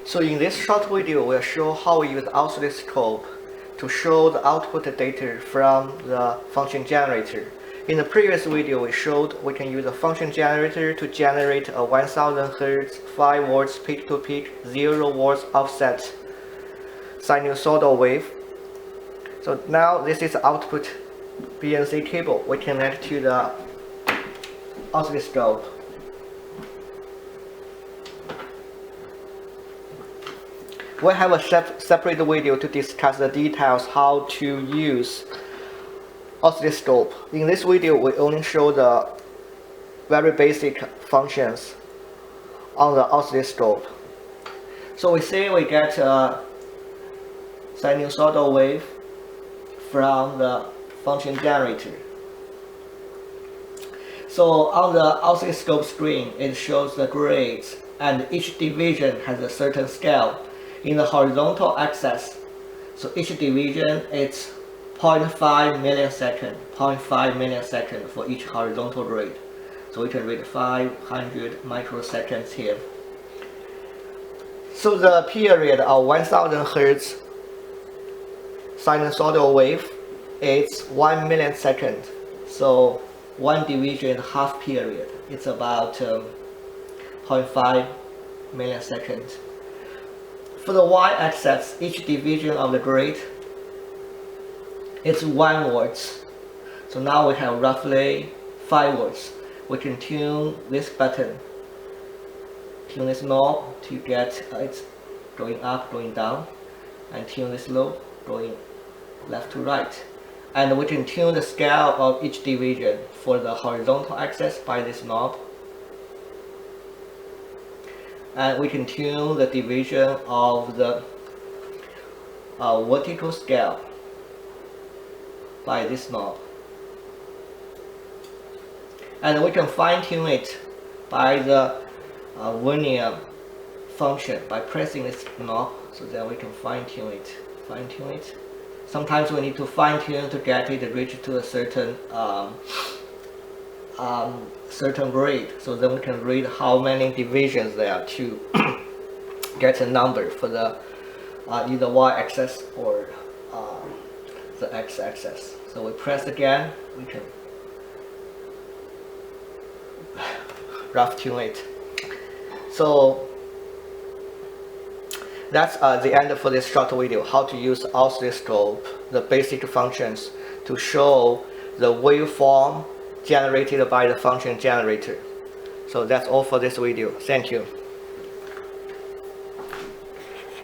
So in this short video, we'll show how we use oscilloscope to show the output data from the function generator. In the previous video, we showed we can use a function generator to generate a 1000 Hz, 5 volts peak-to-peak, 0 volts offset sinusoidal wave. So now this is the output BNC cable. We connect to the oscilloscope. We have a separate video to discuss the details how to use oscilloscope. In this video, we only show the very basic functions on the oscilloscope. So we say we get a sinusoidal wave from the function generator. So on the oscilloscope screen, it shows the grades, and each division has a certain scale. In the horizontal axis, so each division is 0.5 millisecond for each horizontal grade. So we can read 500 microseconds here. So the period of 1000 Hz sinusoidal wave is 1 millisecond. So one division half period, it's about 0.5 milliseconds. For the y-axis, each division of the grade is 1 volt. So now we have roughly 5 volts. We can tune this button, tune this knob to get it going up, going down, and tune this knob going left to right. And we can tune the scale of each division for the horizontal axis by this knob. And we can tune the division of the vertical scale by this knob. And we can fine tune it by the vernier function by pressing this knob, so that we can fine tune it. Sometimes we need to fine tune to get it reach to a certain certain grade, so then we can read how many divisions there are to get a number for the either y-axis or the x-axis. So we press again, we can rough tune it. So that's the end for this short video, how to use oscilloscope, the basic functions to show the waveform generated by the function generator. So that's all for this video. Thank you.